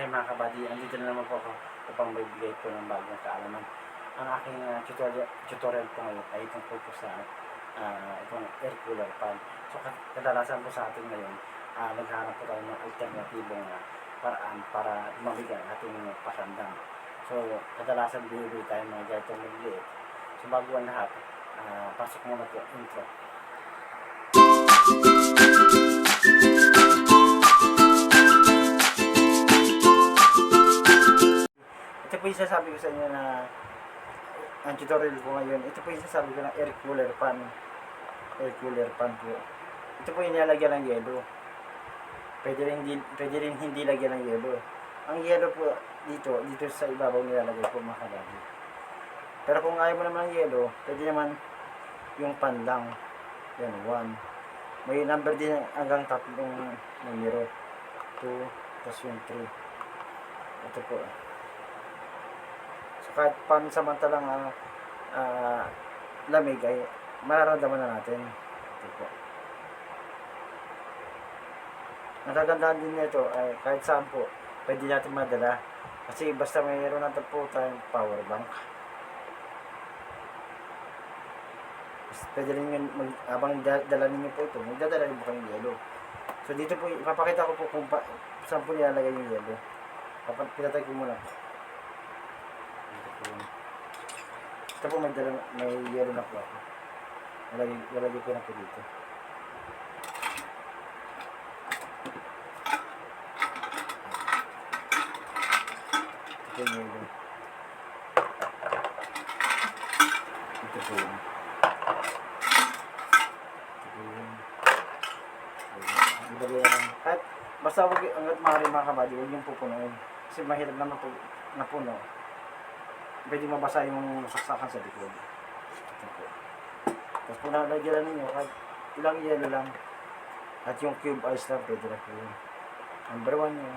Okay mga kabady, andito na naman po ako upang magbigay po ng bagong kaalaman. Ang aking tutorial po ngayon ay tungkol po sa itong air cooler fan. So kadalasan po sa atin ngayon, naghahanap po tayo ng alternatibong paraan para lumamig ang ating pasandang. So kadalasan binibili tayo ng mga ganitong magliit. So bago ang lahat, pasok muna po intro. Ito po yung sasabi ko sa inyo na ang tutorial ko ngayon. Ito po yung sasabi ko ng air cooler fan. Air cooler fan po. Ito po yung nilalagyan ng yelo. Pwede rin hindi lagyan ng yelo. Ang yelo po dito sa ibabaw nilalagay po mga kabady. Pero kung ayaw mo naman ng yelo, pwede naman yung pan lang. Yan, 1. May number din hanggang 3 numero. 2, tapos yung 3. Ito po. So kahit pansamantalang lamig ay mararamdaman na natin. Ito po. Nakagandahan din nito ay kahit saan po pwede natin madala. Kasi basta mayroon natin po tayong power bank. Pwede rin yun, habang dala ninyo po ito, magdadala rin po kayong yelo. So dito po, ipapakita ko po kung saan po nilalagay yung yelo. Pinatay ko muna. Ito po may yelo na po ako. Lalagay ko na po dito. Ito yung yelo. Ito po yun. Kahit basta huwag hanggat maaari mga kabady, huwag yung pupunuin. Kasi mahirap naman po napuno. Pwede mabasa yung saksakan sa likod. Ito po. Tapos po nalagyan ninyo kahit ilang yelo lang. At yung cube ice lang pwede na po yun. Number 1 nyo.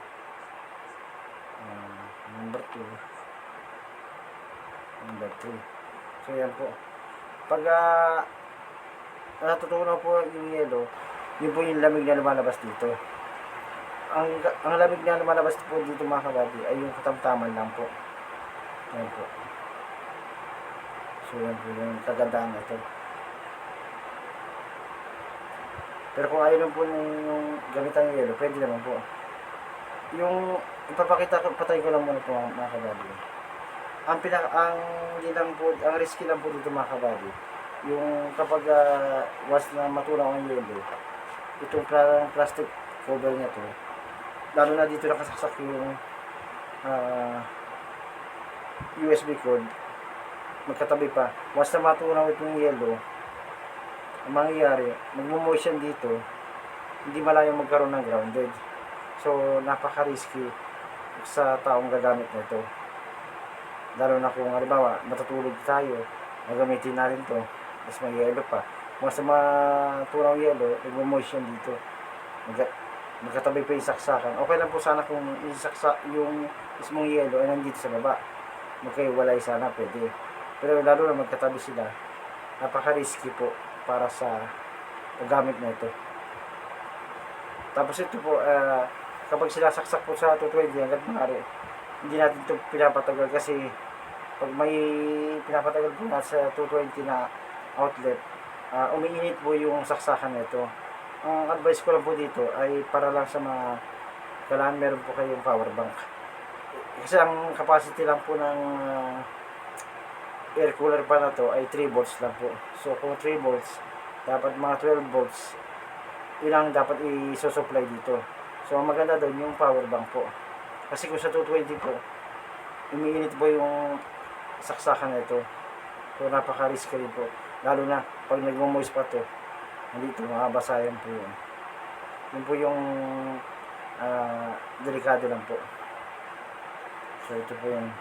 Number 2. Number 3. So yan po. Pag natutunaw po yung yelo, yun po yung lamig na lumalabas dito. Ang lamig na lumalabas po dito mga kabady ay yung katamtaman lang po. Ayan po. So yan po yung kagandaan ito. Pero kung ayaw po yung gamitan ng yelo, pwede naman po. Yung ipapakita ko, patay ko lang muna po mga kabady. Ang risky lang po dito mga kabady, yung kapag once na matunaw ang yelo, itong plastic cover niya to, lalo na dito nakasaksak yung USB cord, magkatabi pa. Once na matunaw itong yelo, ang mangyayari, magmo-motion dito, hindi malayong magkaroon ng grounded. So napaka-risky sa taong gagamit nito. Lalo na kung halimbawa matutulog tayo, gagamitin natin to, tapos may yelo pa. Once na matunaw yelo, nagmo-motion dito, magkatabi pa yung saksakan. Okay lang po sana kung yung mismong yelo ay nandito sa baba, magkaiwalay sana, pwede. Pero lalo na magkatabi sila, napaka-risky po para sa paggamit na ito. Tapos ito po, kapag sinasaksak po sa 220 hanggang maaari, hindi natin ito pinapatagal kasi pag may pinapatagal po na sa 220 na outlet, umiinit po yung saksakan nito. Ang advice ko lang po dito ay para lang sa mga kailangan meron po kayong power bank. Kasi ang capacity lang po ng air cooler pa na to ay 3 volts lang po. So kung 3 volts, dapat mga 12 volts ilang dapat i-supply dito. So ang maganda doon yung power bank po. Kasi kung sa 220 po, umiinit po yung saksakan na ito. So napaka-risky rin po. Lalo na pag nagmo-moist pa to, nandito makabasayan po yun. Yun po yung delikado lang po. So ito po yung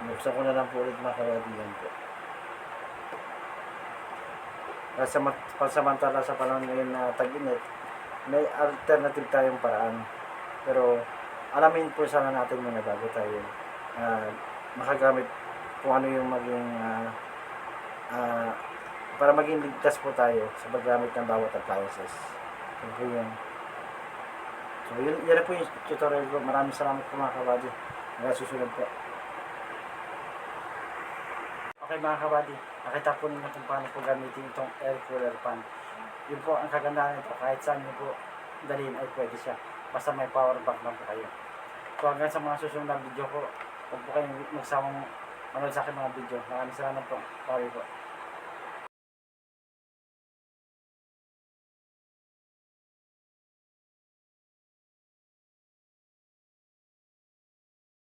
buksan ko na lang po ulit mga kabadigan po. Pansamantala sa panahon ngayon na tag-init, may alternative tayong paraan. Pero alamin po sana natin muna bago tayo makagamit kung ano yung maging para maging ligtas po tayo sa paggamit ng bawat appliances. Yun po yun. So, yun na po yung tutorial ko. Maraming salamat po mga kabady. Hanggang susunod po. Okay mga kabady, nakita po ninyo kung paano po gamitin itong air cooler fan. Yun po ang kagandahan nito. Kahit saan nyo po dalhin ay pwede siya. Basta may power bank lang po kayo. So hanggang sa mga susunod na video ko, huwag po kayong magsawang manood sa akin mga video. Maraming salamat po. Sorry po.